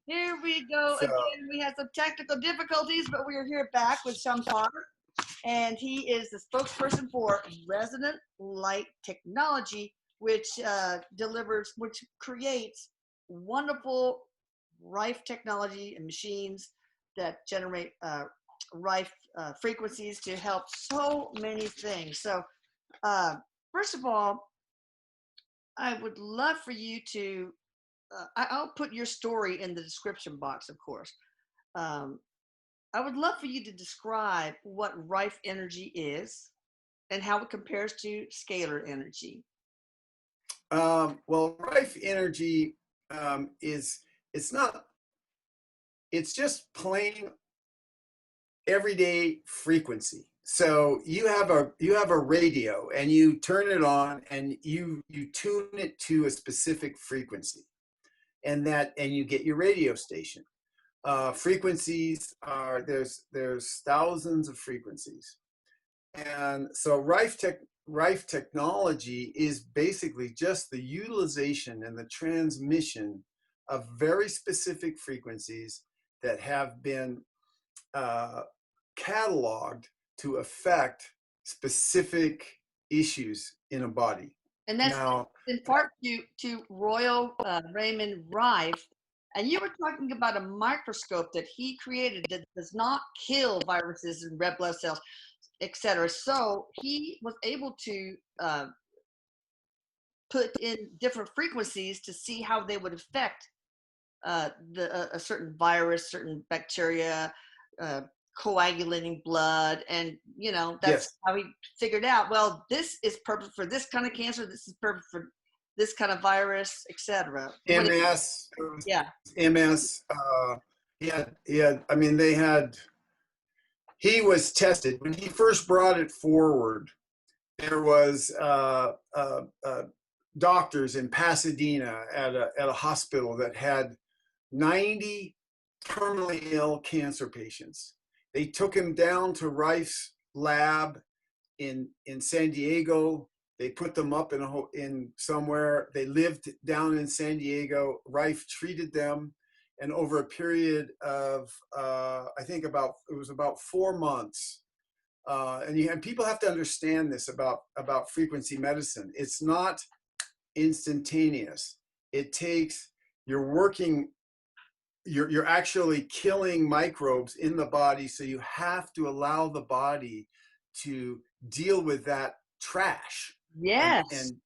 Here we go So, again. We had some technical difficulties, but we are here back with Shantparv, and he is the spokesperson for Resonant Light Technology, which which creates wonderful Rife technology and machines that generate Rife frequencies to help so many things. So, uh, first of all, I would love for you to I'll put your story in the description box, of course. Um, I would love for you to describe what Rife energy is and how it compares to scalar energy. well, Rife energy is, it's not, it's just plain everyday frequency. So you have a radio and you turn it on and you tune it to a specific frequency, and you get your radio station. Frequencies are, there's thousands of frequencies, and so Rife technology is basically just the utilization and the transmission of very specific frequencies that have been uh, cataloged to affect specific issues in a body. And that's Now, in part to Royal Raymond Rife. And you were talking about a microscope that he created that does not kill viruses and red blood cells, etc. So he was able to put in different frequencies to see how they would affect a certain virus, certain bacteria, uh, coagulating blood, and that's yes, how he figured out. Well, this is perfect for this kind of cancer. This is perfect for this kind of virus, etc. MS, Yeah, MS. I mean, he was tested when he first brought it forward. There was doctors in Pasadena at a hospital that had 90 terminally ill cancer patients. They took him down to Rife's lab in San Diego. They put them up in somewhere. They lived down in San Diego. Rife treated them, and over a period of I think it was about 4 months. And people have to understand this about frequency medicine. It's not instantaneous. It takes, you're working, you're actually killing microbes in the body, so you have to allow the body to deal with that trash yes. and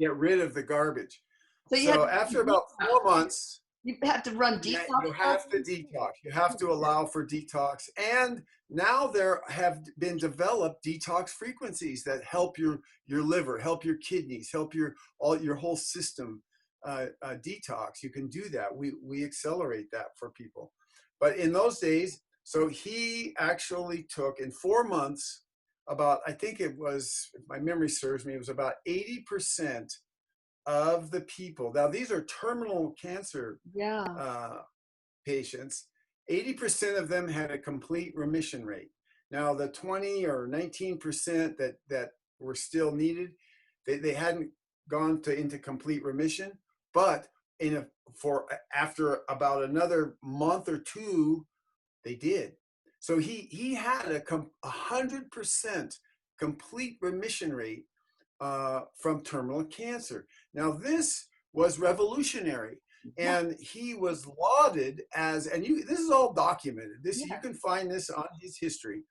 get rid of the garbage. So you have So to after about 4 months, you have to run yeah, detox. you have to detox. You have to allow for detox. And now there have been developed detox frequencies that help your liver, help your kidneys, help your whole system detox. You can do that. We accelerate that for people. But in those days, so he actually took in 4 months about, I think it was, if my memory serves me, it was about 80% of the people. Now these are terminal cancer Yeah. patients. 80% of them had a complete remission rate. Now the 20 or 19% that were still needed, they hadn't gone into complete remission, but after about another month or two, they did. So he had a 100% complete remission rate from terminal cancer. Now this was revolutionary, and he was lauded as, and this is all documented. You can find this on his history.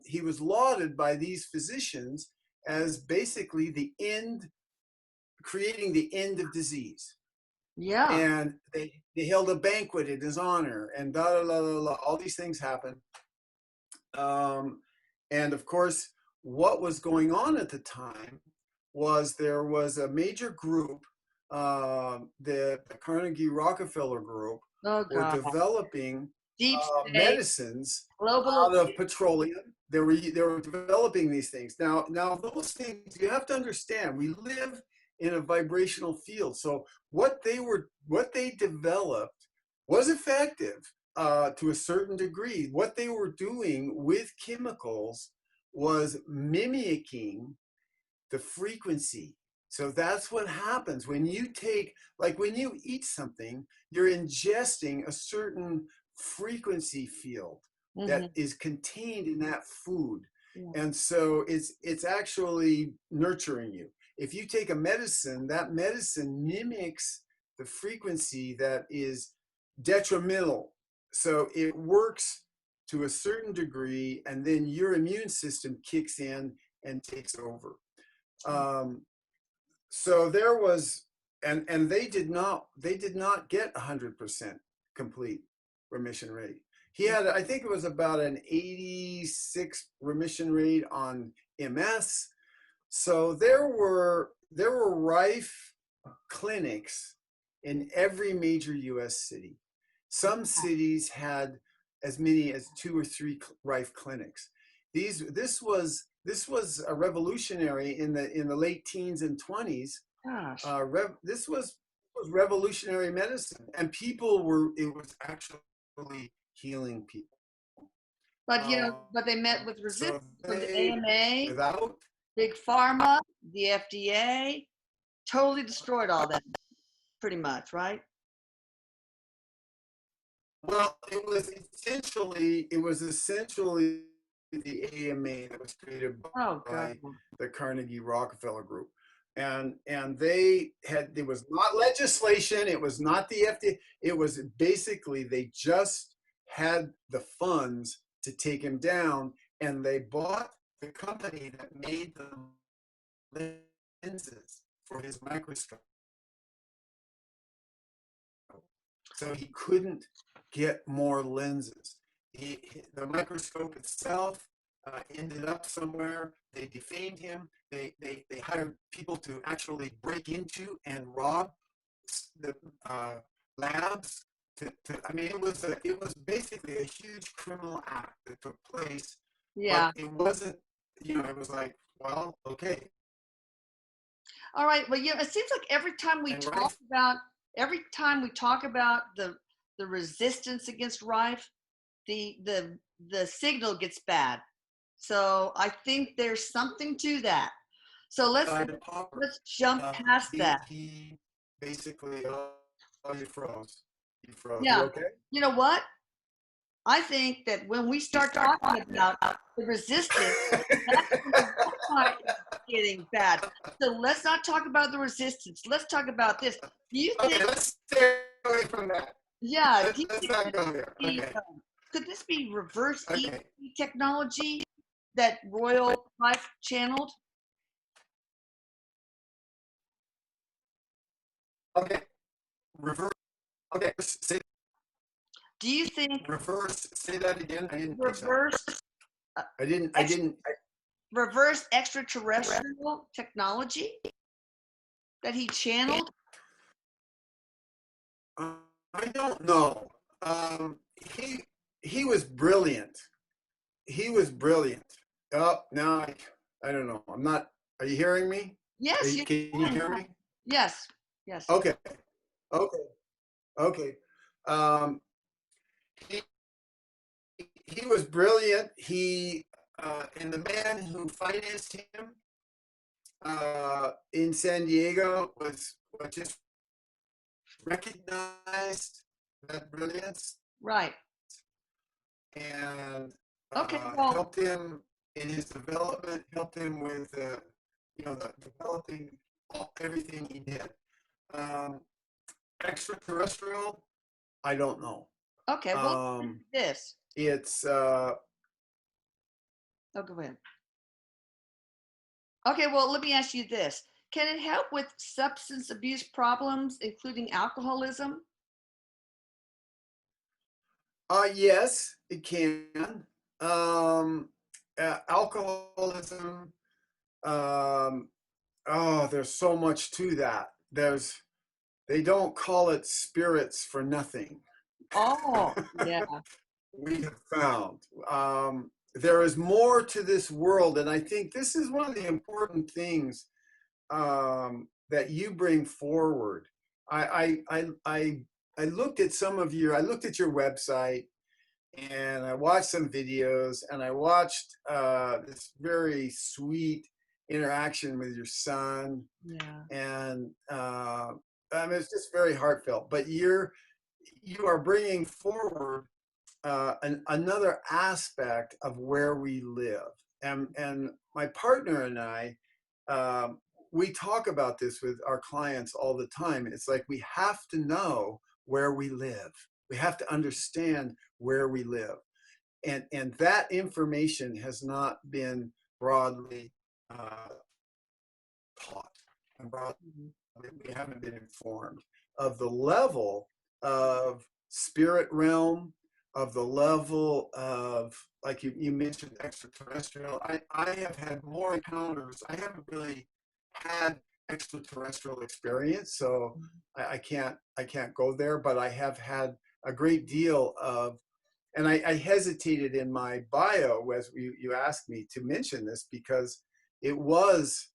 He was lauded by these physicians as basically creating the end of disease. Yeah. And they held a banquet in his honor, and all these things happened. And of course, what was going on at the time was there was a major group, the Carnegie Rockefeller group, Oh were God. developing Deep state. medicines Global. out of petroleum. They were developing these things. Now those things, you have to understand, we live in a vibrational field. So what they developed was effective to a certain degree. What they were doing with chemicals was mimicking the frequency So that's what happens when you take, like when you eat something, you're ingesting a certain frequency field that Mm-hmm. is contained in that food. Yeah. And so it's actually nurturing you. If you take a medicine, that medicine mimics the frequency that is detrimental. So it works to a certain degree, and then your immune system kicks in and takes over. Um, so there was, and they did not get 100% complete remission rate. He had, I think it was about an 86 remission rate on MS. So there were Rife clinics in every major US city. Some cities had as many as 2 or 3 Rife clinics. This was a revolutionary in the late teens and 20s. Gosh. This was revolutionary medicine, and it was actually healing people. But but they met with So resistance from the they, AMA, without, Big Pharma, the FDA, totally destroyed all that, pretty much, right? well, it was essentially the AMA that was created Oh God. by the Carnegie Rockefeller Group. And there was not legislation, it was not the FDA, it was basically they just had the funds to take him down, and they bought the company that made the lenses for his microscope. So he couldn't get more lenses. The microscope itself ended up somewhere. They defamed him. They hired people to actually break into and rob the labs. I mean, it was basically a huge criminal act that took place. Yeah. But it wasn't. It was like, well, okay. All right. Well, it seems like every time we talk about the resistance against Rife, the signal gets bad. So I think there's something to that. So let's jump past that. He basically, oh, you froze. You froze. You Yeah. okay? You know what? I think that when we start talking about the resistance, that's when getting bad. So let's not talk about the resistance. Let's talk about this. Do you think? Okay, let's stay away from that. Yeah. Let's not go there. Okay. Could this be reverse Okay. technology that Royal Life channeled? Okay. Reverse. Okay. Do you think Reverse. Say that again. I didn't. reverse I didn't. reverse extraterrestrial technology that he channeled? I don't know. He was brilliant. He was brilliant. Oh, now I don't know. I'm not. Are you hearing me? Yes. Can you hear me? Yes. Yes. Okay. Okay. Okay. Um, he he was brilliant. And the man who financed him in San Diego was just recognized that brilliance. Right. And Okay. Well, helped him in his development, helped him with developing everything he did. Extraterrestrial, I don't know. okay. Well, this. It's Oh, go ahead. Okay. Well, let me ask you this. Can it help with substance abuse problems, including alcoholism? yes, it can. Alcoholism. There's so much to that. They don't call it spirits for nothing. Oh, yeah. We have found there is more to this world, and I think this is one of the important things that you bring forward. I looked at I looked at your website, and I watched some videos, and I watched this very sweet interaction with your son, Yeah. and I mean, it's just very heartfelt. But you are bringing forward another aspect of where we live, and my partner and I, um, we talk about this with our clients all the time. It's like we have to know where we live. We have to understand where we live, and that information has not been broadly taught, and broadly we haven't been informed of the level of spirit realm, of the level of, like you mentioned, extraterrestrial. I have had more encounters. I haven't really had extraterrestrial experience, so I can't go there, but I have had a great deal of, and I hesitated in my bio as you asked me to mention this, because it was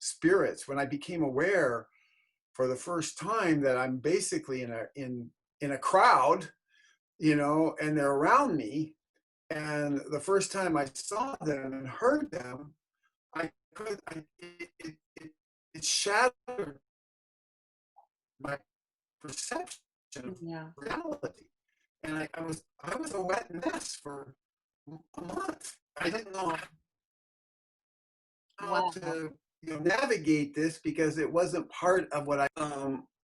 spirits when I became aware for the first time that I'm basically in a crowd, and they're around me. And the first time I saw them and heard them, it shattered my perception of Yeah. reality. And I was a wet mess for a month. I didn't know how Wow. to navigate this, because it wasn't part of what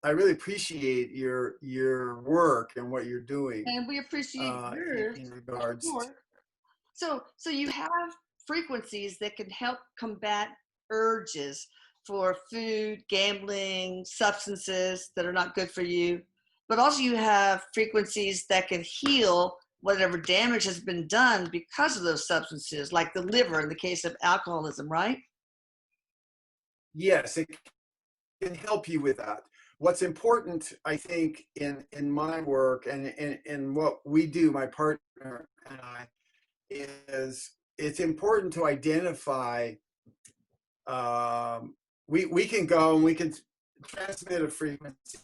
I really appreciate your work and what you're doing And we appreciate yours, in of regards to. course. So you have frequencies that can help combat urges for food, gambling, substances that are not good for you. But also you have frequencies that can heal whatever damage has been done because of those substances, like the liver in the case of alcoholism, right? Yes, it can help you with that. What's important, I think, in my work and in what we do, my partner and I, is it's important to identify. We can go and we can transmit a frequency,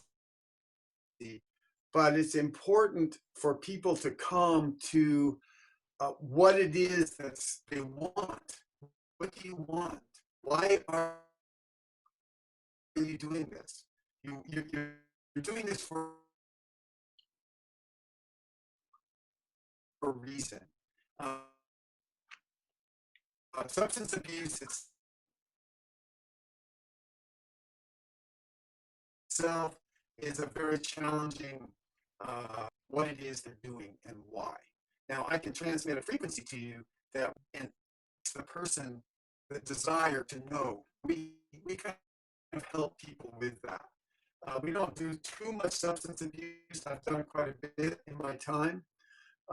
but it's important for people to come to what it is that they want. What do you want? Why are you doing this? You're doing this for a reason. Uh, Substance abuse itself is a very challenging what it is they're doing and why. Now, I can transmit a frequency to you that, and the person, the desire to know. We kind of help people with that. We don't do too much substance abuse. I've done quite a bit in my time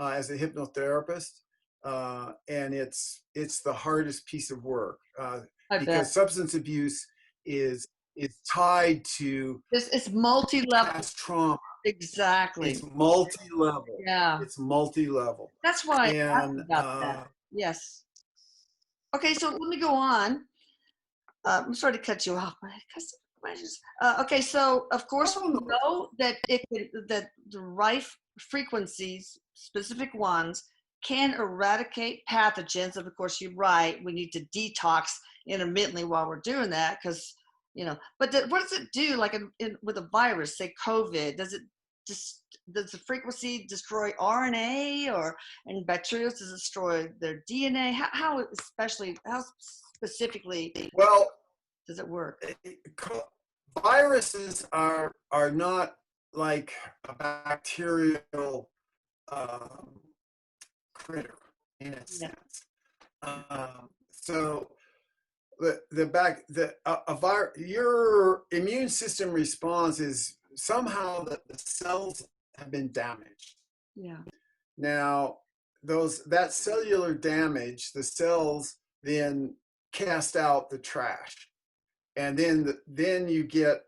as a hypnotherapist, and it's the hardest piece of work I because bet. substance abuse is tied to It's multi-level. past trauma. Exactly. It's multi-level. Yeah. It's multi-level, That's why I asked and about that. Yes. Okay, so let me go on. I'm sorry to cut you off. Okay, so of course oh we no, know that that the Rife frequencies, specific ones, can eradicate pathogens. And of course, you're right. We need to detox intermittently while we're doing that, because But what does it do? Like with a virus, say COVID, does the frequency destroy RNA, or in bacteria does it destroy their DNA? How specifically well, does it work? viruses are not like a bacterial um, critter in a Yeah. sense. So the back the a virus, your immune system response is somehow that the cells have been damaged. Yeah. Now, that cellular damage, the cells then cast out the trash, and then you get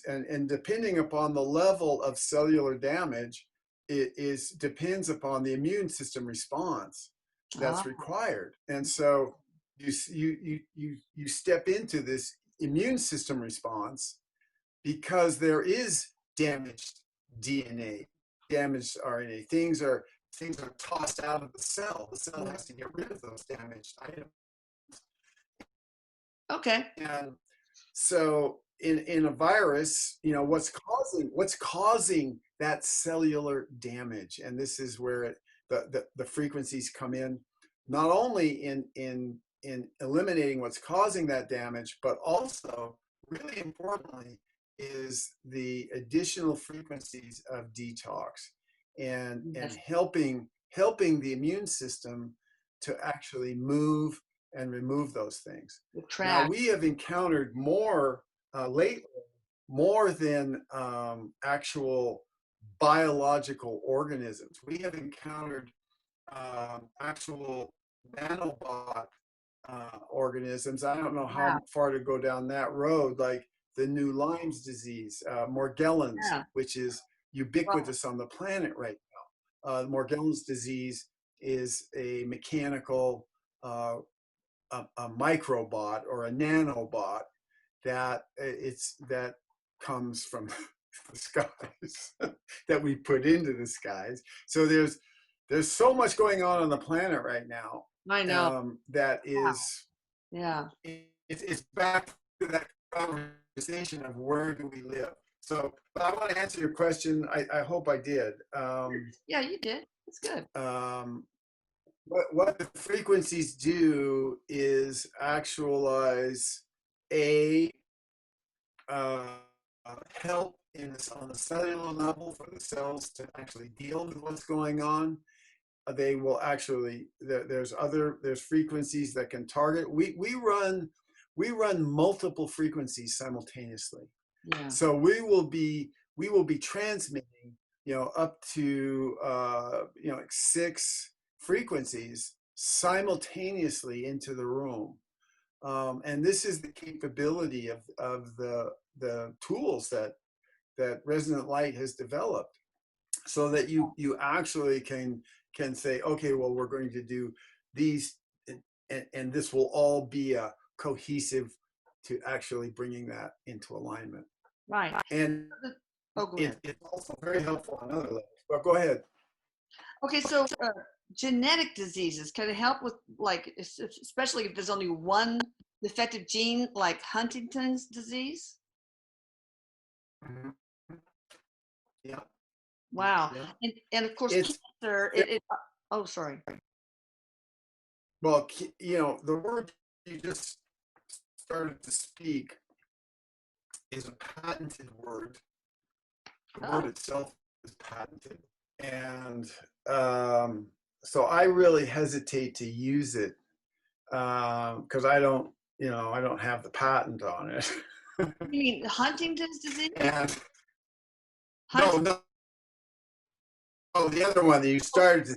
and depending upon the level of cellular damage, it depends upon the immune system response Ah, that's required. And so you step into this immune system response because there is damaged DNA, damaged RNA. Things are tossed out of the cell. The cell has to get rid of those damaged items. Okay. And so in a virus, you know, what's causing that cellular damage, and this is where the frequencies come in, not only in eliminating what's causing that damage, but also really importantly is the additional frequencies of detox and Yes. helping the immune system to actually move and remove those things. The Now, track. we have encountered more lately, more than actual biological organisms. We have encountered actual nanobot organisms. I don't know Yeah. how far to go down that road, like the new Lyme's disease, Morgellons, Yeah. which is Well, ubiquitous on the planet right now. Morgellons disease is a mechanical a microbot or a nanobot that comes from the skies that we put into the skies. So there's so much going on the planet right now I know. that Wow. is Yeah. it's back to that conversation of where do we live. So, but I want to answer your question. I hope I did. Yeah, you did. It's good. What the frequencies do is actualize a uh, help on the cellular level for the cells to actually deal with what's going on. They will actually there's frequencies that can target. We run multiple frequencies simultaneously. Yeah. So we will be transmitting, you know, up to you know, like 6 frequencies simultaneously into the room. And this is the capability of the tools that Resonant Light has developed, so that you actually can say, okay, well, we're going to do these, and this will all be a cohesive to actually bringing that into alignment. Right. And Oh, go ahead. it's also very helpful on other levels. But go ahead. Okay, so genetic diseases can it help with, like, especially if there's only one defective gene, like Huntington's disease? Mhm. Yeah, Wow. yeah. And of course, It's cancer. Oh, sorry. well, you know, the word you just started to speak is a patented word. The Oh, word itself is patented, and so I really hesitate to use it because I don't, you know, I don't have the patent on it. you mean Huntington's disease? And no, Huntington. no, oh, the other one that you started to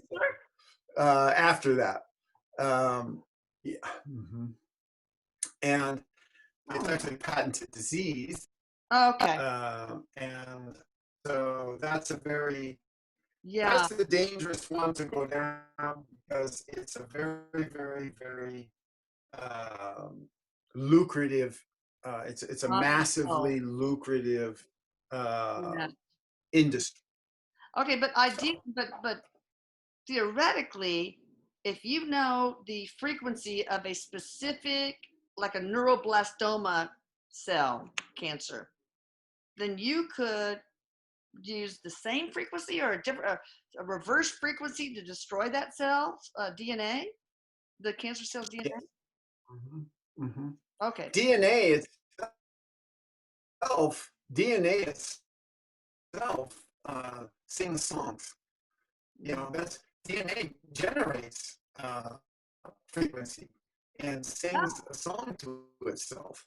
after that. Yeah, and it's actually a patented disease, Okay. and so that's Yeah. that's a dangerous one to go down because it's a very, very, very lucrative. It's a Oh, massively lucrative yeah. industry. Okay, but So but theoretically, if you know the frequency of a specific, like a neuroblastoma cell cancer, then you could use the same frequency or a different, a reverse frequency to destroy that cell's DNA, the cancer cell's yeah. DNA. Mhm, mhm. Okay. DNA DNA itself sings songs. You know, that's DNA generates frequency and sings Oh, a song to itself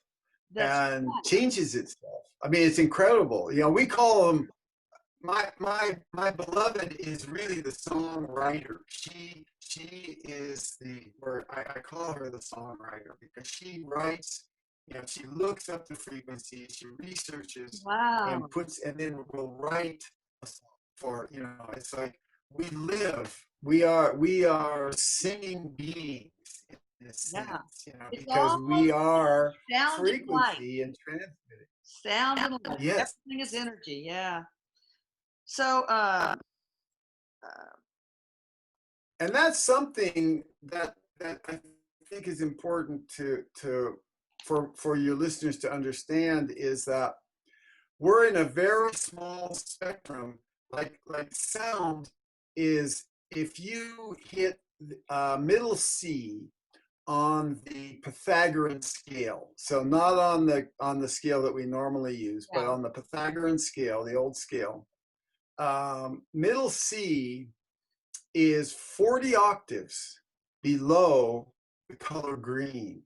that's and right. changes itself. I mean, it's incredible. You know, we call them. My beloved is really the songwriter. She is or I call her the songwriter because she writes. You know, she looks up the frequencies, she researches, Wow. and then will write a song for, you know. It's like we are singing beings in a Yeah. sense, you know, It's because we almost are sound and light. frequency and transmitting. Sound and light. Yes. Everything is energy. Yeah. So, uh, And that's something that I think is important for your listeners to understand is that we're in a very small spectrum. Like sound is, if you hit middle C on the Pythagorean scale, so not on the scale that we normally use, but on the Pythagorean scale, the old scale, middle C is 40 octaves below the color green.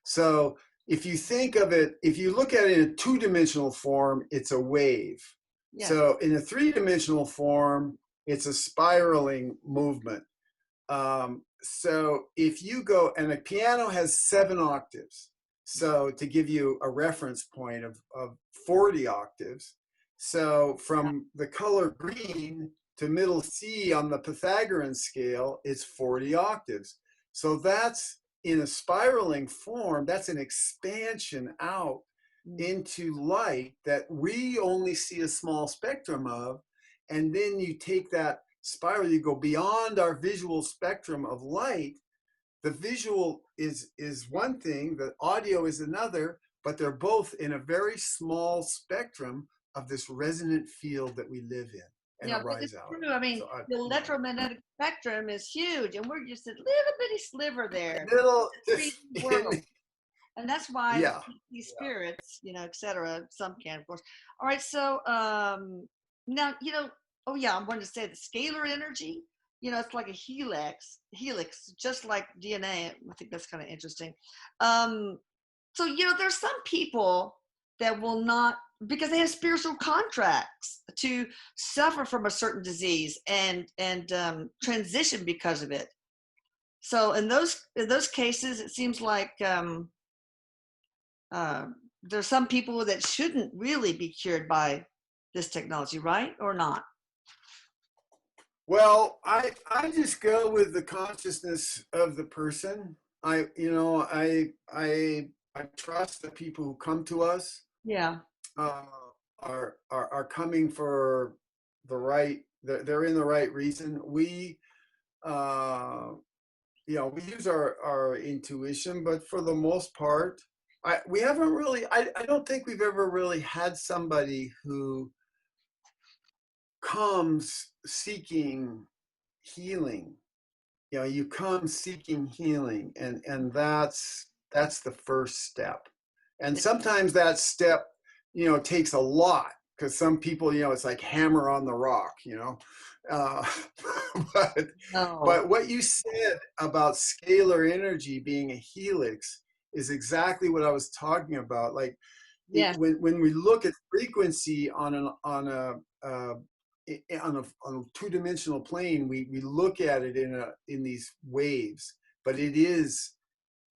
So if you think of it, if you look at it in a two-dimensional form, it's a wave. Yeah. So in a three-dimensional form, it's a spiraling movement. So if you go, and a piano has 7 octaves. So to give you a reference point of 40 octaves. So from the color green to middle C on the Pythagorean scale, it's 40 octaves. So that's, in a spiraling form, that's an expansion out into light that we only see a small spectrum of. And then you take that spiral, you go beyond our visual spectrum of light. The visual is one thing, the audio is another, but they're both in a very small spectrum of this resonant field that we live in and arise out. True. I mean, so the electromagnetic spectrum is huge, and we're just a little bitty sliver there. And that's why these spirits, et cetera, some can, of course. All right, so now, I wanted to say the scalar energy, it's like a helix, just like DNA. I think that's kind of interesting. So, there's some people that will not, because they have spiritual contracts to suffer from a certain disease and transition because of it. So in those cases, it seems like there's some people that shouldn't really be cured by this technology, right? Or not? Well, I just go with the consciousness of the person. I trust the people who come to us. Yeah. Are coming for the right. They're in the right reason. We we use our intuition, but for the most part, we haven't really. I don't think we've ever really had somebody who comes seeking healing. You come seeking healing, and that's the first step. And sometimes that step, takes a lot, because some people, it's like hammer on the rock, but what you said about scalar energy being a helix is exactly what I was talking about. Like, when we look at frequency on a two-dimensional plane, we look at it in these waves, but it is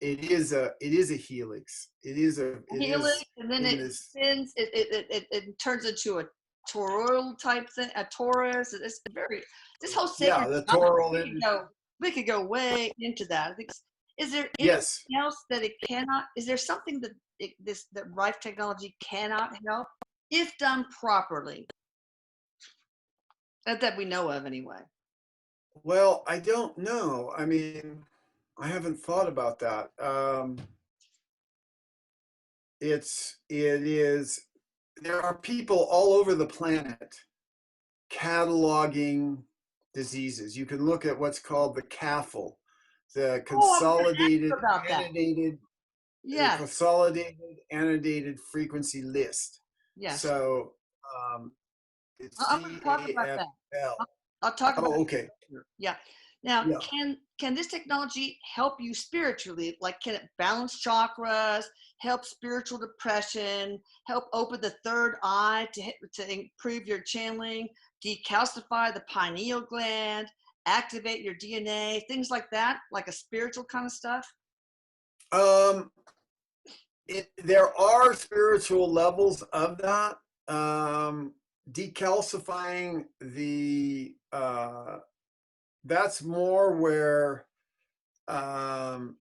a helix. It is a helix, and then it spins. It turns into a toroidal type thing. A torus. It's very. This whole segment. Yeah, the toroidal. We could go way into that. I think. Is there anything else that it cannot? Is there something that that Rife technology cannot help if done properly? That we know of, anyway. Well, I don't know. I mean, I haven't thought about that. It is. There are people all over the planet cataloging diseases. You can look at what's called the CAFL, the consolidated annotated frequency list. Yes. So it's I'm going to talk about that. I'll talk about okay. Yeah. Now, can this technology help you spiritually? Like, can it balance chakras, help spiritual depression, help open the third eye to improve your channeling, decalcify the pineal gland, activate your DNA, things like that, like a spiritual kind of stuff? There are spiritual levels of that. Decalcifying the that's more where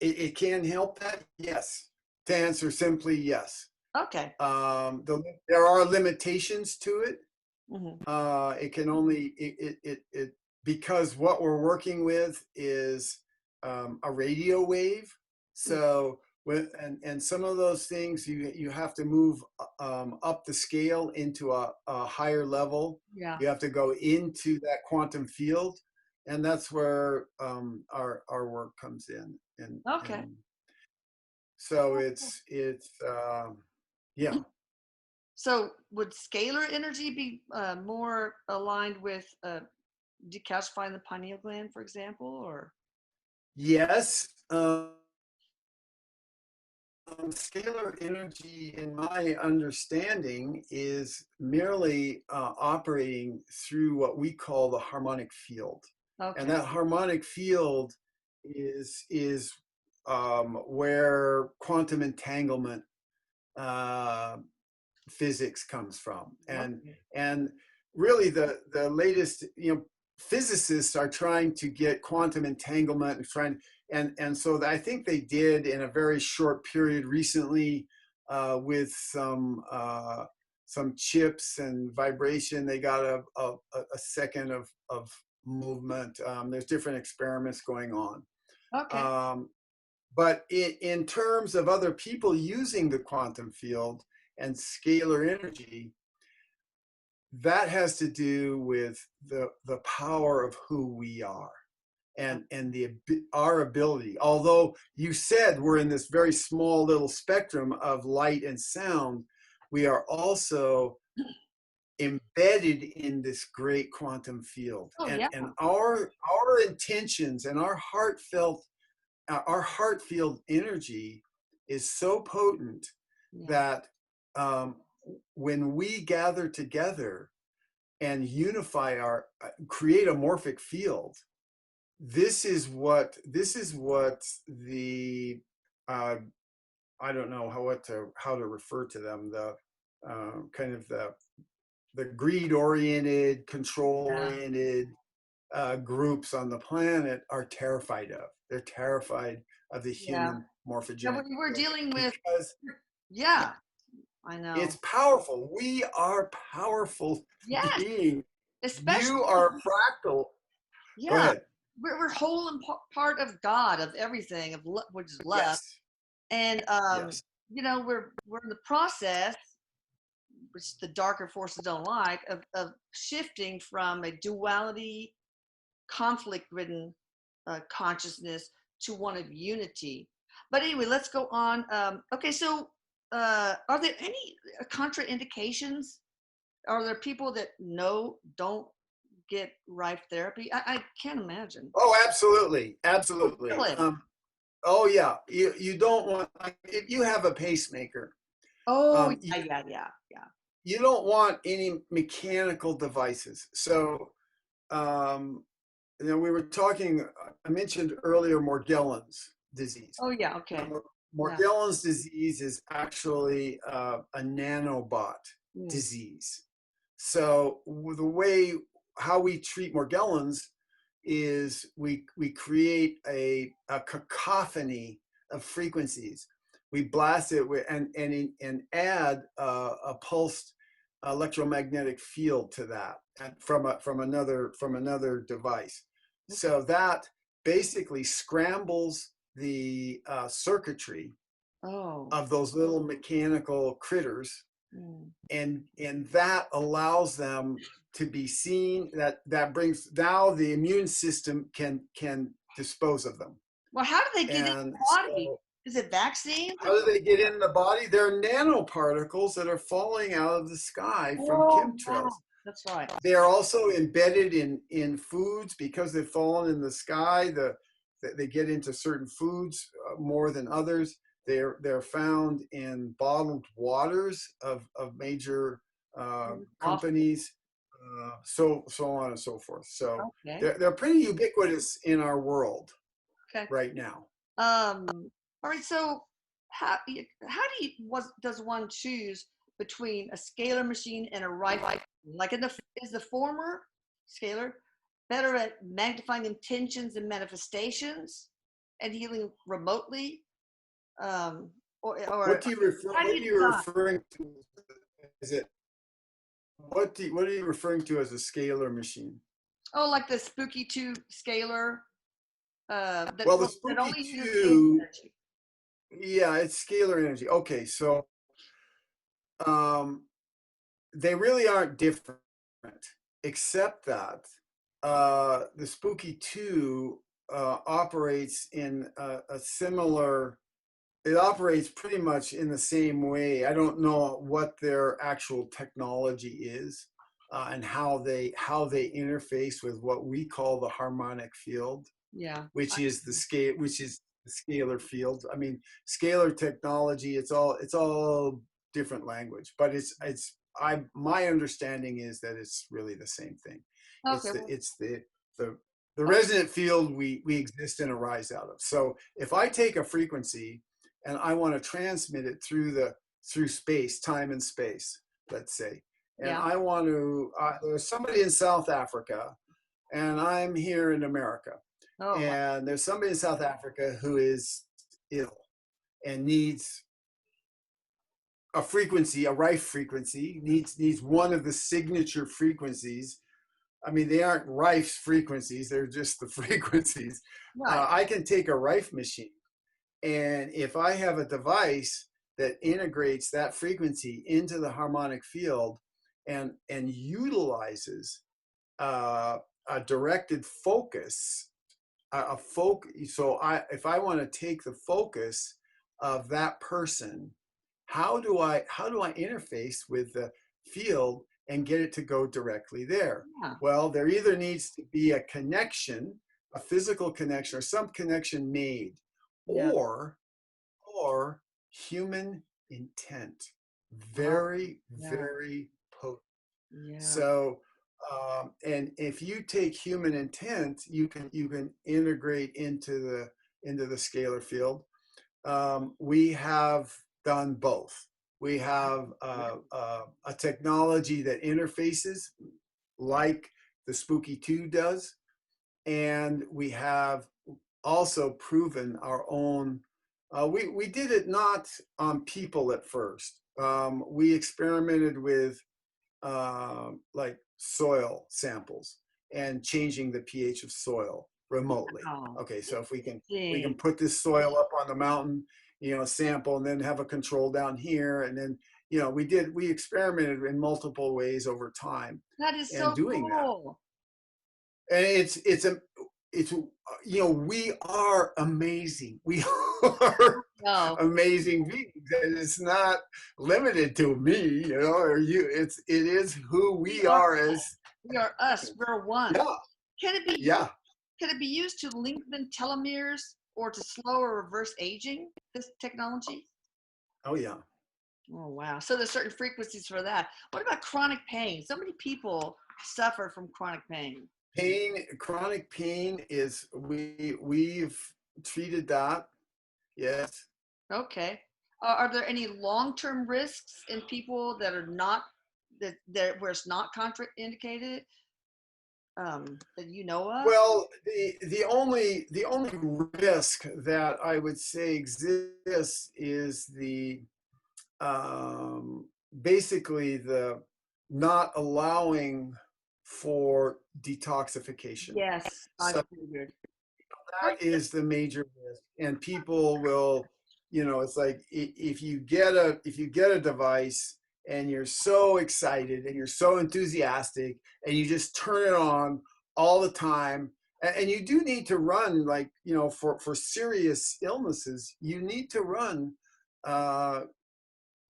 it can help that. Yes, to answer simply yes. Okay. There are limitations to it. Mm-hmm. It can only it because what we're working with is a radio wave. So and some of those things you have to move up the scale into a higher level. Yeah. You have to go into that quantum field, and that's where our work comes in. Okay. And so it's yeah. So would scalar energy be more aligned with decalcifying the pineal gland, for example, or? Yes. Scalar energy, in my understanding, is merely operating through what we call the harmonic field, and Okay. that harmonic field is where quantum entanglement physics comes from, Okay. and really the latest, physicists are trying to get quantum entanglement and trying, and so I think they did in a very short period recently with some chips and vibration. They got a second of movement. There's different experiments going on. Okay. But in terms of other people using the quantum field and scalar energy, that has to do with the power of who we are and our ability. Although you said we're in this very small little spectrum of light and sound, we are also embedded in this great quantum field. Oh, And yeah. our intentions and our heart field energy is so potent Yeah. that when we gather together and unify create a morphic field, this is what the I don't know how to refer to them, the kind of the greed oriented, control oriented groups on the planet are terrified of. They're terrified of the Yeah. human Yeah. morphogenic We're field dealing with. because Yeah. I know. it's powerful. We are powerful Yes. beings. Especially. You are fractal. Go Yeah. ahead. We're whole and part of God, of everything, which is love. Yes. And Yes. we're in the process, which the darker forces don't like, of shifting from a duality, conflict-ridden consciousness to one of unity. But anyway, let's go on. Okay, so are there any contraindications? Are there people that don't get Rife therapy? I can't imagine. Oh, absolutely. Oh, Absolutely. really? Oh, yeah. You don't want, like, if you have a pacemaker, Oh, you, yeah. you don't want any mechanical devices. So, we were talking, I mentioned earlier Morgellons disease. Oh, yeah. Okay. Yeah. Morgellons disease is actually a nanobot Mm. disease. So how we treat Morgellons is we create a cacophony of frequencies. We blast it and add a pulsed electromagnetic field to that from another device. So that basically scrambles the circuitry Oh. of those little mechanical critters, Mm. and that allows them to be seen. That brings, now the immune system can dispose of them. Well, how do they get in And the body? so Is it vaccines? how do they get in the body? They're nanoparticles that are falling out of the sky from Oh, yeah. chemtrails. That's right. They are also embedded in foods because they've fallen in the sky. They get into certain foods more than others. They're found in bottled waters of major companies, so on and so forth. So Okay. they're pretty ubiquitous in our world Okay. right now. All right. So does one choose between a scalar machine and a Rife? Like is the former scalar better at magnifying intentions and manifestations and healing remotely? Or What are you decide? referring to? Is it what are you referring to as a scalar machine? Oh, like the spooky tube scalar Well, the that spooky only uses scalar two, energy. Yeah, it's scalar energy. Okay, so um, they really aren't different, except that the Spooky 2 operates in a similar, it operates pretty much in the same way. I don't know what their actual technology is and how they interface with what we call the harmonic field, Yeah. which is the scalar field. I mean, scalar technology, it's all different language, but it's I my understanding is that it's really the same thing. Okay. It's the the resonant field we exist and arise out of. So if I take a frequency and I want to transmit it through space, time and space, let's say, and Yeah. I want to there's somebody in South Africa and I'm here in America, Oh, wow. and there's somebody in South Africa who is ill and needs a frequency, a Rife frequency, needs one of the signature frequencies. I mean, they aren't Rife's frequencies; they're just the frequencies. Right. I can take a Rife machine, and if I have a device that integrates that frequency into the harmonic field and utilizes a directed focus, so if I want to take the focus of that person, how do I interface with the field and get it to go directly there? Yeah. Well, there either needs to be a connection, a physical connection, or some connection made, Yeah. or human intent. Oh, Very, yeah. very potent. Yeah. So, and if you take human intent, you can integrate into the scalar field. We have done both. We have a technology that interfaces like the Spooky 2 does, and we have also proven our own. We did it not on people at first. We experimented with like soil samples and changing the pH of soil remotely. Oh, Okay, so if we can interesting. put this soil up on the mountain, sample, and then have a control down here, and then we experimented in multiple ways over time That is and so doing that. cool. And it's we are amazing. We are No, amazing beings, and it's not limited to me, or you. It is who we we are are us. as. We are us. We're one. Yeah, Can it be yeah. can it be used to lengthen telomeres or to slow or reverse aging? This technology? Oh yeah. Oh wow. So there's certain frequencies for that. What about chronic pain? So many people suffer from chronic pain. Chronic pain is we've treated that. Yes. Okay. Are there any long-term risks in people that are not that where it's not contraindicated that you know of? Well, the only risk that I would say exists is the basically the not allowing for detoxification. Yes, I So figured. that is the major risk, and people will, it's like if you get a device and you're so excited and you're so enthusiastic and you just turn it on all the time, and you do need to run, like, for serious illnesses, you need to run uh,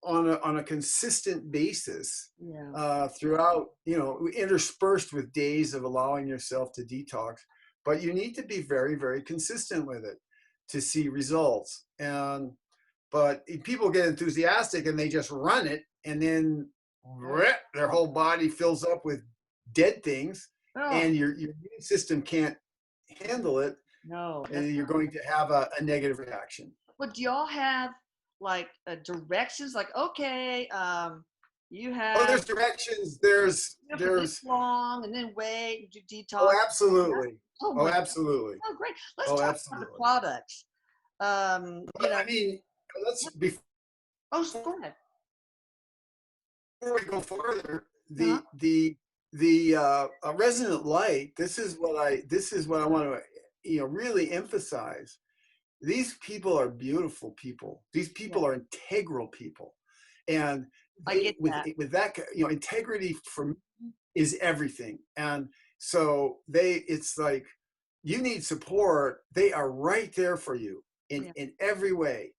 on a consistent basis Yeah. throughout, interspersed with days of allowing yourself to detox. But you need to be very, very consistent with it to see results. But people get enthusiastic and they just run it, and then their whole body fills up with dead things, Oh and your immune system can't handle it, no, that's and you're going to have a negative reaction. but do y'all have like directions like okay, you Oh, have there's directions. There's for this there's long and then wait, do Oh, detox. absolutely. Oh Oh, my, absolutely. oh great. Let's Oh, talk about the absolutely. products. You But know, I mean, let's before oh go ahead. we go further, Uh-huh. the resonant light. This is what I want to really emphasize these people are beautiful people. These people are integral people. And I get that. with that, you know, integrity for me is everything. And so it's like, you need support. They are right there for you in every way.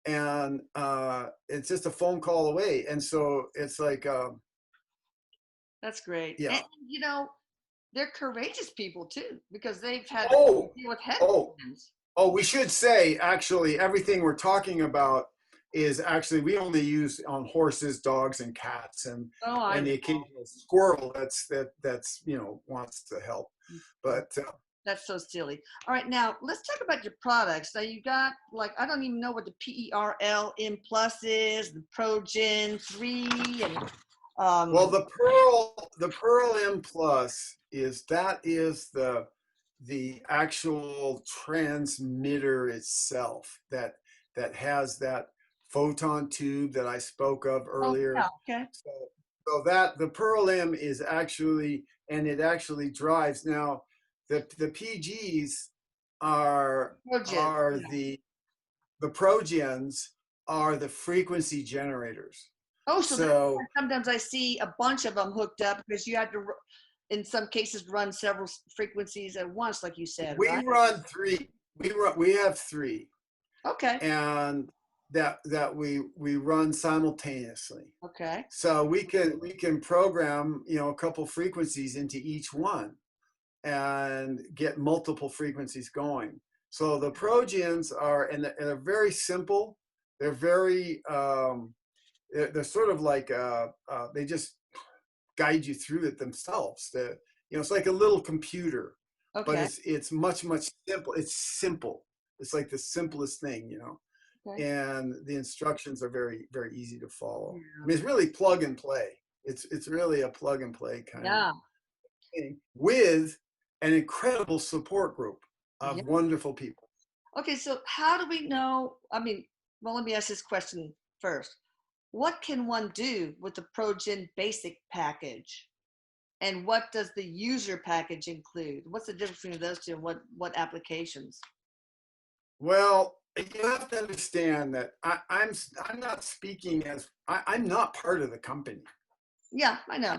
And it's just a phone call away. And so it's like, That's great. yeah. And you know, they're courageous people too, because they've had to Oh, deal with oh, headwinds. oh, we should say, actually, everything we're talking about is actually, we only use on horses, dogs, and cats, and Oh, I the know. occasional squirrel that's you know, wants to help. But That's so silly. All right, now let's talk about your products. Now you got, like, I don't even know what the PERLM plus is, the Progen 3, and well, the Pearl M Plus is the actual transmitter itself that has that photon tube that I spoke of oh earlier. yeah, okay. So that the Pearl M is actually, and it actually drives. Now the PGs are Progen, yeah. the Progens are the frequency generators. Oh, so that's why So sometimes I see a bunch of them hooked up, because you have to, in some cases, run several frequencies at once, like you said, we right? run three. We have three, Okay. and that we run simultaneously. Okay. So we can program, you know, a couple frequencies into each one and get multiple frequencies going. So the Progens are, and they're very simple. They're very they're sort of like they just guide you through it themselves. You know, it's like a little computer, but Okay. it's much simple. It's simple. It's like the simplest thing, you know. Okay. And the instructions are very easy to follow. Yeah. I mean, it's really plug and play. It's really a plug and play kind of Yeah. thing, with an incredible support group Yeah. of wonderful people. Okay, so how do we know? I mean, well, let me ask this question first. What can one do with the Progen basic package? And what does the user package include? What's the difference between those two, and what applications? Well, you have to understand that I'm not speaking as I'm not part of the company. Yeah, I know.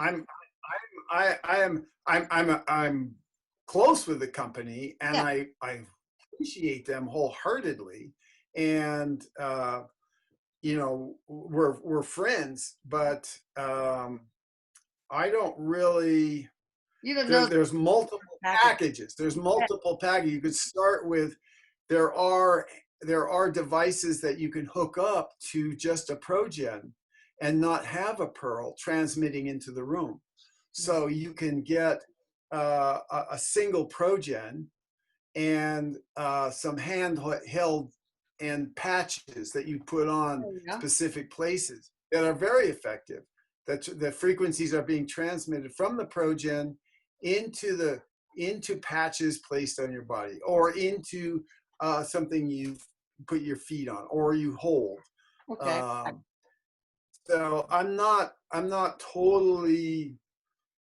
I'm close with the company, and Yeah. I appreciate them wholeheartedly, and you know, we're friends, but I don't really. You don't know the There's multiple package. packages. There's multiple packages. You could start with. There are devices that you can hook up to just a Progen and not have a Pearl transmitting into the room. So you can get a single Progen and some handheld and patches that you put on specific places that are very effective. That the frequencies are being transmitted from the Progen into patches placed on your body, or into something you put your feet on or you hold. Okay. So I'm totally.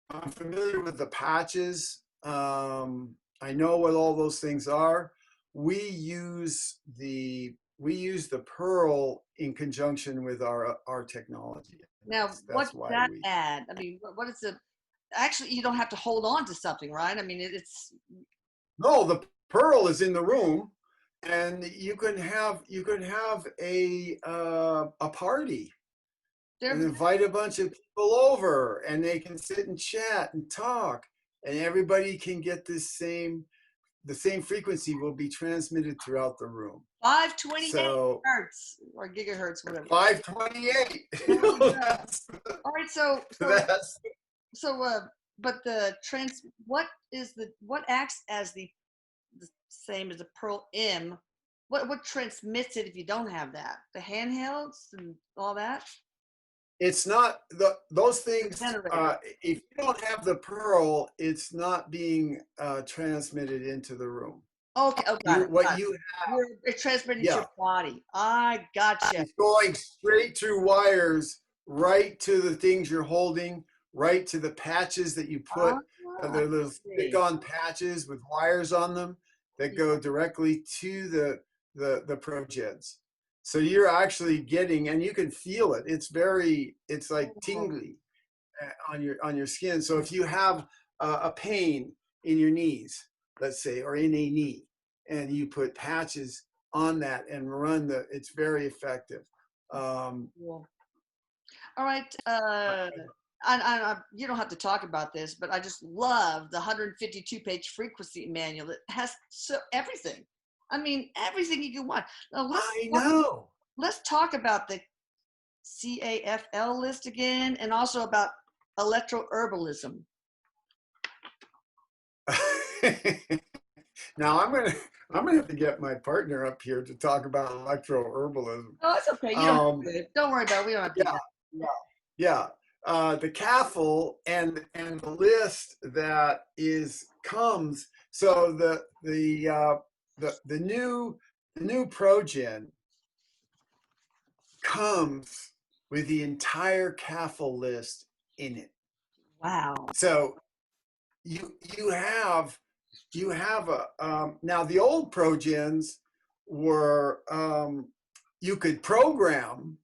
I'm familiar with the patches. I know what all those things are. We use the Pearl in conjunction with our technology. Now, what That's does why that we. add? I mean, what is the, actually, you don't have to hold on to something, right? I mean, it's, No, the Pearl is in the room, and you can have a party and there. invite a bunch of people over, and they can sit and chat and talk, and everybody can get the same frequency will be transmitted throughout the room. 528 So hertz or gigahertz, whatever. 528. There you go. All right, so but what acts as the same as the Pearl M? What transmits it if you don't have that? The handhelds and all that? It's not those things. If you don't have the Pearl, it's not being transmitted into the room. Okay, oh, got it. You have, It's transmitting to yeah, your body. I gotcha. it's going straight through wires, right to the things you're holding, right to the patches that you put. They're little stick-on patches with wires on them that go directly to the progens. So you're actually getting, and you can feel it. It's like tingly on your skin. So if you have a pain in your knees, let's say, or in a knee, and you put patches on that and it's very effective. Cool. All right. You don't have to talk about this, but I just love the 152-page frequency manual. It has everything. I mean, everything you can want. Now, I know. Let's talk about the CAFL list again, and also about electroherbalism. Now I'm gonna have to get my partner up here to talk about electroherbalism. Oh, it's okay. You don't worry about it. We don't have to do that. Yeah. The CAFL and the list that comes. So the new Progen comes with the entire CAFL list in it. Wow. So you have now the old Progens were you could program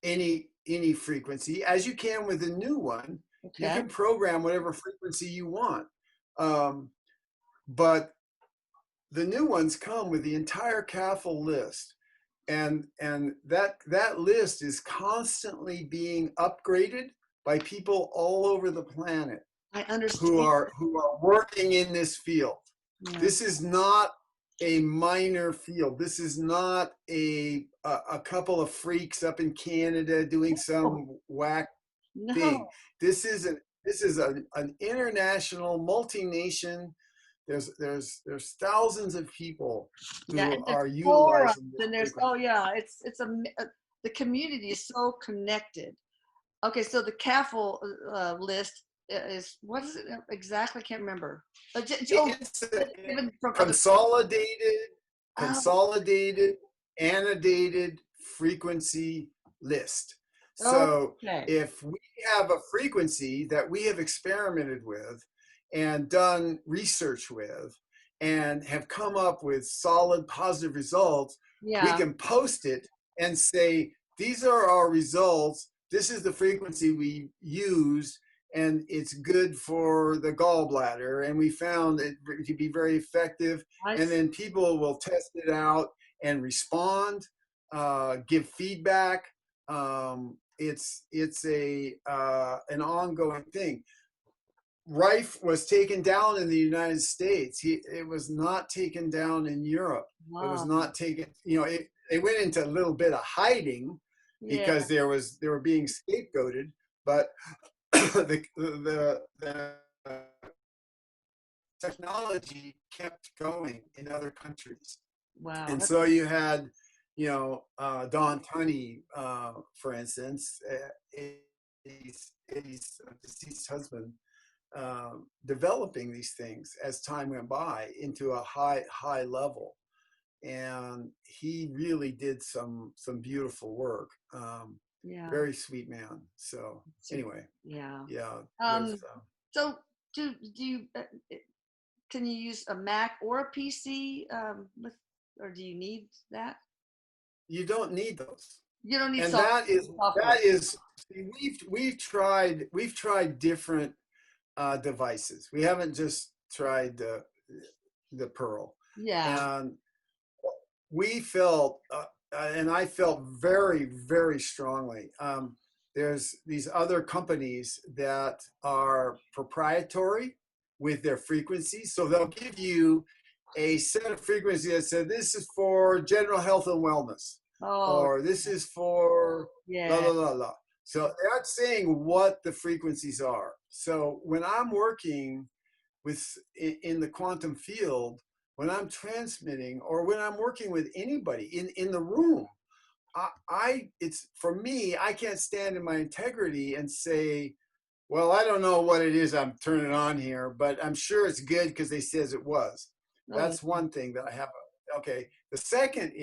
any frequency, as you can with the new one. Okay. You can program whatever frequency you want, but the new ones come with the entire CAFL list, and that list is constantly being upgraded by people all over the planet. I understand. Who are working in this field. Yeah. This is not a minor field. This is not a couple of freaks up in Canada doing some whack thing. This is an international, multi-nation. There's thousands of people who are utilizing this. And there's the community is so connected. Okay, so the CAFL list is, what is it exactly? I can't remember. It's consolidated, annotated frequency list. So if we have a frequency that we have experimented with and done research with and have come up with solid positive results, we can post it and say, these are our results. This is the frequency we used, and it's good for the gallbladder, and we found it to be very effective. And then people will test it out and respond, give feedback. It's an ongoing thing. Rife was taken down in the United States. It was not taken down in Europe. Wow. It was not taken. They went into a little bit of hiding because they were being scapegoated, but the technology kept going in other countries. Wow. And so you had, Don Tunney, for instance, Eddie's deceased husband, developing these things as time went by into a high level. And he really did some beautiful work. Very sweet man. So anyway. So do you can you use a Mac or a PC or do you need that? You don't need those. You don't need. And that is we've tried different devices. We haven't just tried the Pearl. Yeah. And we felt, and I felt very, very strongly. There's these other companies that are proprietary with their frequencies. So they'll give you a set of frequencies that said, this is for general health and wellness. Or this is for la, la, la, la. So they're not saying what the frequencies are. So when I'm working in the quantum field, when I'm transmitting, or when I'm working with anybody in the room, it's for me, I can't stand in my integrity and say, well, I don't know what it is I'm turning on here, but I'm sure it's good because they says it was. That's one thing that I have. Okay. The second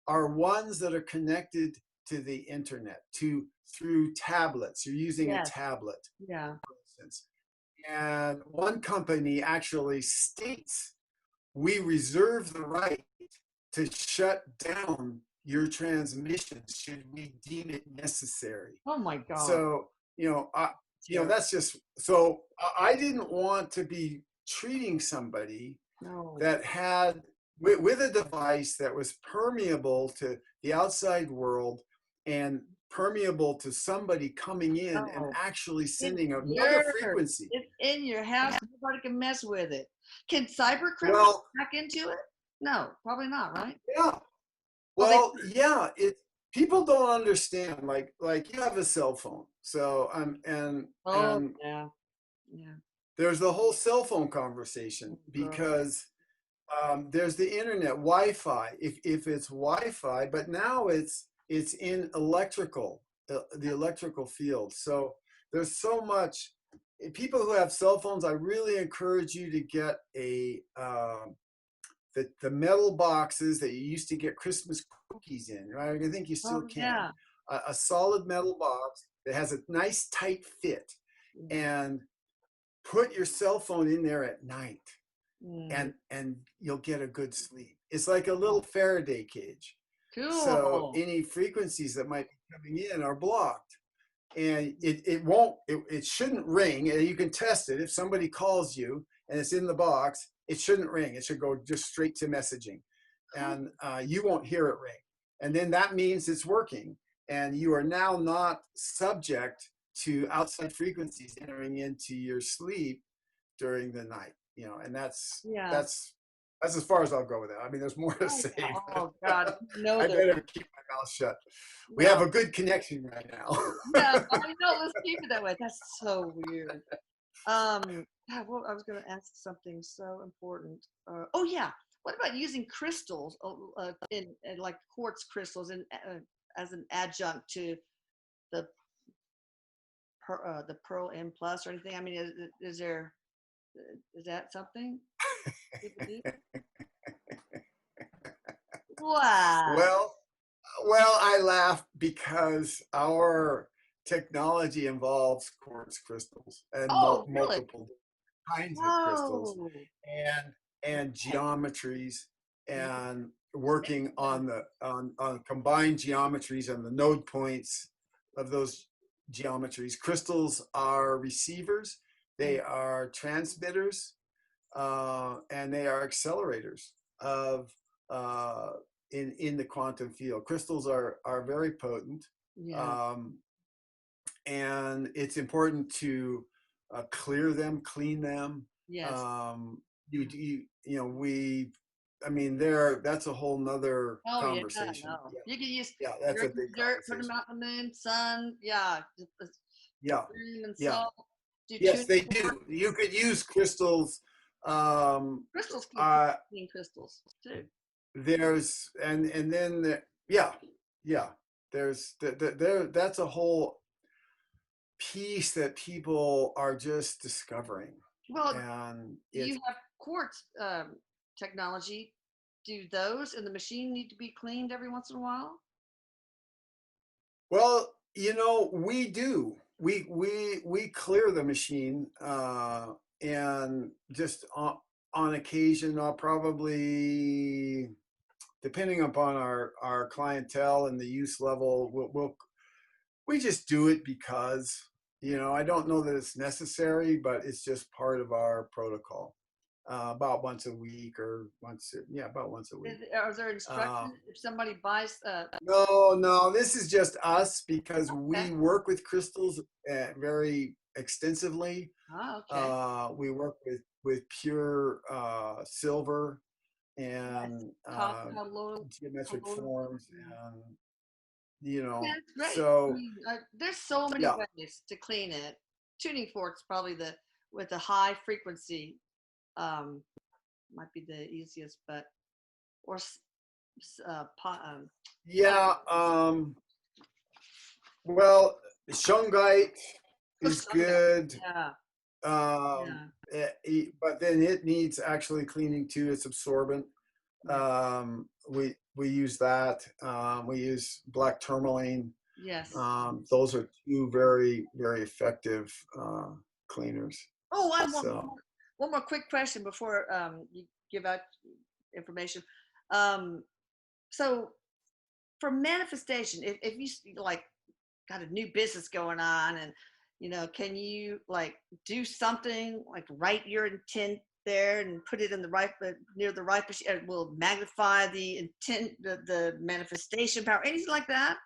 are ones that are connected to the internet, through tablets. You're using a tablet, for instance. And one company actually states, we reserve the right to shut down your transmission should we deem it necessary. Oh my God. So, that's just, so I didn't want to be treating somebody that had, with a device that was permeable to the outside world and permeable to somebody coming in and actually sending another frequency. It's in your house. Nobody can mess with it. Can cyber criminals hack into it? No, probably not, right? Yeah. Well, yeah. People don't understand. Like you have a cell phone, so and there's the whole cell phone conversation because there's the internet, Wi-Fi. If it's Wi-Fi, but now it's in electrical, the electrical field. So there's so much. People who have cell phones, I really encourage you to get the metal boxes that you used to get Christmas cookies in, right? I think you still can. Yeah. A solid metal box that has a nice tight fit, and put your cell phone in there at night, and you'll get a good sleep. It's like a little Faraday cage. Cool. So any frequencies that might be coming in are blocked, and it shouldn't ring. And you can test it. If somebody calls you and it's in the box, it shouldn't ring. It should go just straight to messaging, and you won't hear it ring. And then that means it's working, and you are now not subject to outside frequencies entering into your sleep during the night. And that's as far as I'll go with it. I mean, there's more to say. Oh God, no! I better keep my mouth shut. We have a good connection right now. Yeah, I know. Let's keep it that way. That's so weird. Well, I was going to ask something so important. What about using crystals in like quartz crystals as an adjunct to the Pearl M Plus or anything? I mean, is that something people do? Wow. Well, I laugh because our technology involves quartz crystals and multiple kinds of crystals and geometries, and working on combined geometries and the node points of those geometries. Crystals are receivers, they are transmitters, and they are accelerators of in the quantum field. Crystals are very potent, and it's important to clear them, clean them. Yes. That's a whole nother conversation. Yeah, no. You can use that's a big dirt, put them out in the moon, sun. Yeah. And salt. Yes, they do. You could use crystals. Crystals can clean crystals too. There's that's a whole piece that people are just discovering. Well, and you have quartz technology. Do those in the machine need to be cleaned every once in a while? Well, we do. We clear the machine, and just on occasion, I'll probably, depending upon our clientele and the use level, we just do it because, I don't know that it's necessary, but it's just part of our protocol. About once a week or about once a week. Are there instructions if somebody buys? No, this is just us because we work with crystals very extensively. Okay. We work with pure silver and geometric forms, and that's great. so there's so many ways to clean it. Tuning forks probably with a high frequency might be the easiest, but well, shungite is good. But then it needs actually cleaning too. It's absorbent. We use that. We use black tourmaline. Yes. Those are two very, very effective cleaners. Oh, one more quick question before you give out information. So for manifestation, if you like got a new business going on, and can you like do something like write your intent there and put it in the right near the right machine? It will magnify the intent, the manifestation power, anything like that.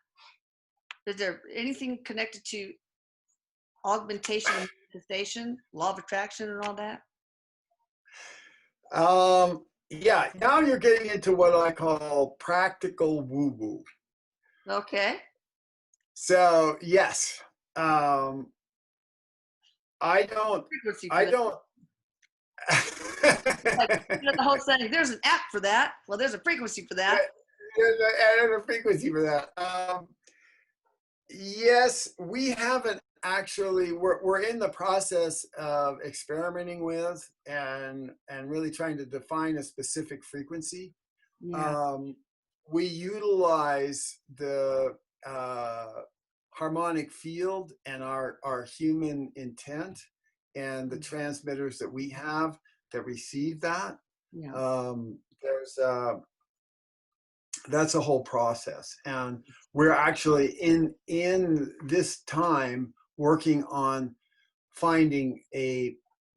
Is there anything connected to augmentation and manifestation, law of attraction, and all that? Yeah, now you're getting into what I call practical woo-woo. Okay. So yes, I don't, Frequency for I that. don't. Like the whole saying, there's an app for that. Well, there's a frequency for that. There's a frequency for that. Yes, we haven't actually. We're in the process of experimenting with and really trying to define a specific frequency. Yeah. We utilize the harmonic field and our human intent and the transmitters that we have that receive that. Yeah. There's that's a whole process, and we're actually in this time working on finding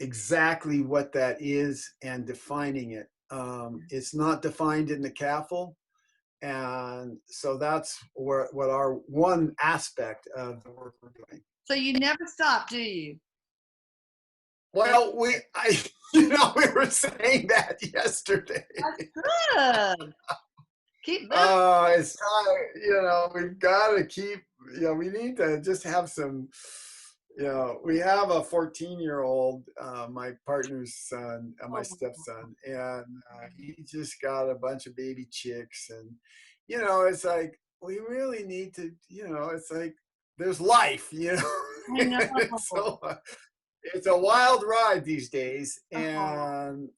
exactly what that is and defining it. It's not defined in the CAFL, and so that's what our one aspect of the work we're doing. So you never stop, do you? Well, we were saying that yesterday. That's good. Keep moving. It's time, we've got to keep, we need to just have some, we have a 14-year-old, my partner's son, my stepson, and he just got a bunch of baby chicks. And, it's like, we really need to, it's like, there's life, I know. So, it's a wild ride these days, and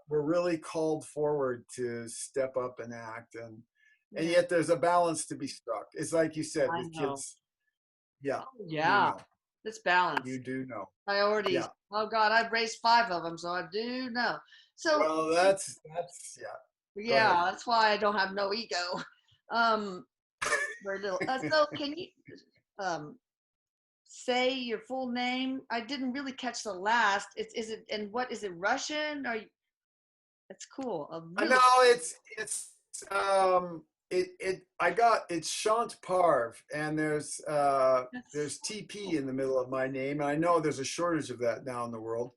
we're really called forward to step up and act, and yet there's a balance to be struck. It's like you said with kids. Yeah. Yeah. It's balance. You do know. Priorities. Yeah. Oh God, I've raised 5 of them, so I do know. So well, that's yeah. Yeah, that's why I don't have no ego. Very little. So can you say your full name? I didn't really catch the last. Is it, and what is it, Russian? Or that's cool. Really no, it's it's Shantparv, and there's TP in the middle of my name, and I know there's a shortage of that now in the world,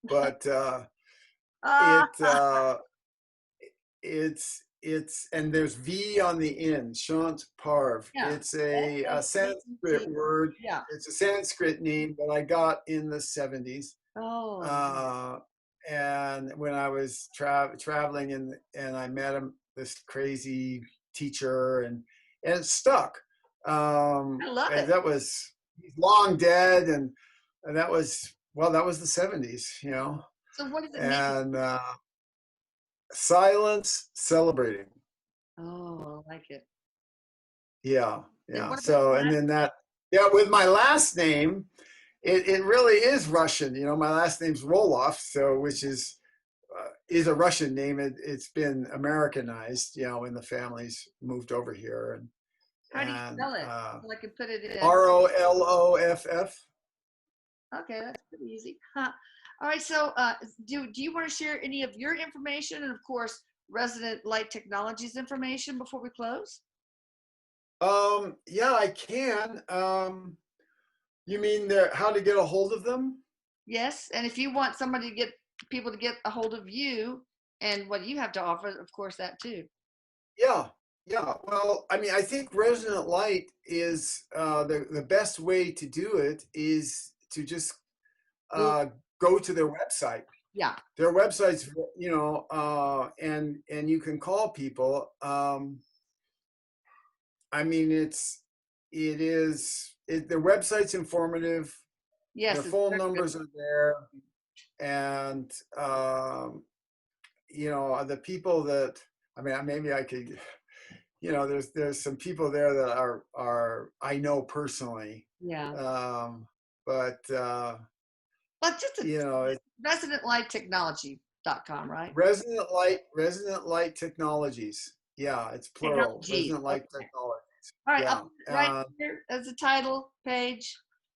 but it's and there's V on the end, Shantparv. Yeah. It's a Sanskrit word. Yeah. It's a Sanskrit name that I got in the 70s. Oh. And when I was traveling and I met this crazy teacher, and it stuck. I love it. That was, he's long dead, and that was the 70s, So what does it mean? And silence celebrating. Oh, I like it. Yeah. So, and then with my last name, it really is Russian. My last name's Roloff, so which is a Russian name. It's been Americanized, when the families moved over here. And how do you spell it? So I can put it in. Roloff. Okay, that's pretty easy. Huh. All right. So, do you want to share any of your information, and of course, Resonant Light Technology's information before we close? Yeah, I can. You mean how to get a hold of them? Yes, and if you want people to get a hold of you and what you have to offer, of course, that too. Yeah. Well, I mean, I think Resonant Light is the best way to do it is to just go to their website. Yeah. Their website's, and you can call people. I mean, their website's informative. Yes. Their phone numbers are there, and the people that, I mean, maybe I could, there's some people there that are I know personally. Yeah. But just ResonantLightTechnology.com, right? Resonant Light Technologies. Yeah, it's plural. Technologies. Resonant Light Okay. Technology. All right, Yeah. I'll put it right here as a title page,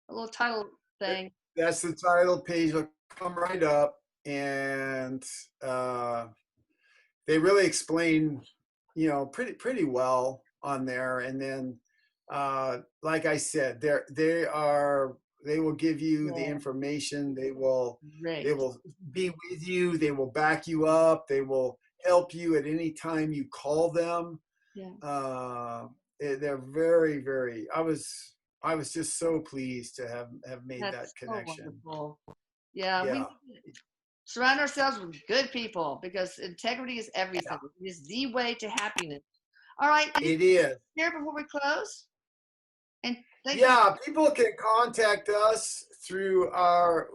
a little title thing. That's the title page. It'll come right up, and they really explain, pretty well on there. And then, like I said, they will give you the Yeah, information. They will great. be with you. They will back you up. They will help you at any time you call them. Yeah, They're very, very. I was just so pleased to have made that that's so connection. wonderful. Yeah, we Yeah, need to surround ourselves with good people because integrity is everything. It is the way to happiness. All right, anything it is. here before we close? And thank you. Yeah, people can contact us through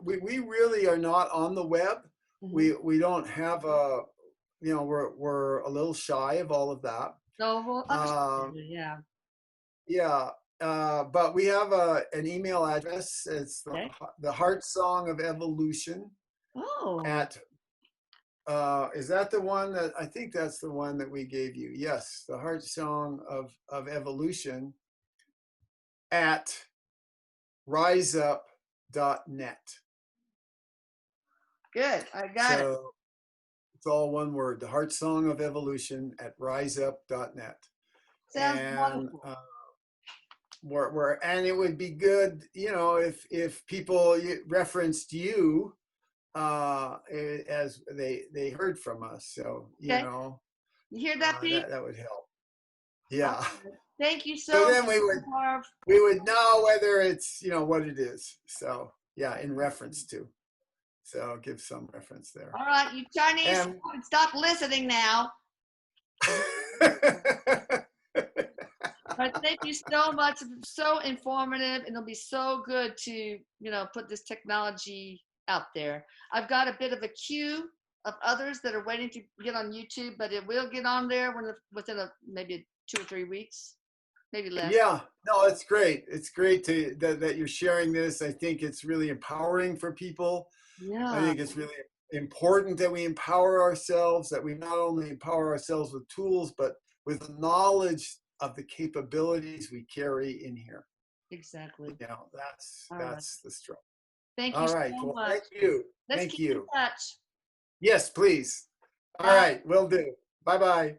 we really are not on the web. Mhm. We don't have we're a little shy of all of that. So we'll understand. Um, Yeah. yeah, but we have an email address. It's Okay. the Heart Song of Evolution Oh, at is that the one that I think that's the one that we gave you? Yes, the Heart Song of Evolution at riseup.net. good. I got it. So it's all one word, the Heart Song of Evolution at riseup.net. Sounds And wonderful. and it would be good, if people referenced you as they heard from us. So, Okay. You hear that, Pete? that would help. All Yeah. right. Thank you So so then much, Marv. we would know whether it's, what it is. So yeah, in reference to. So I'll give some reference there. All right, you Chinese, And stop listening now. But thank you so much. It's so informative, and it'll be so good to, put this technology out there. I've got a bit of a queue of others that are waiting to get on YouTube, but it will get on there within maybe 2 or 3 weeks, maybe less. yeah, no, it's great. It's great that you're sharing this. I think it's really empowering for people. I Yeah, think it's really important that we empower ourselves, that we not only empower ourselves with tools, but with the knowledge of the capabilities we carry in here. exactly. All right. That's the struggle. Thank you All right. so Well, much. thank you. Let's Thank keep in you. touch. Yes, please. All Bye. right, will do. Bye-bye.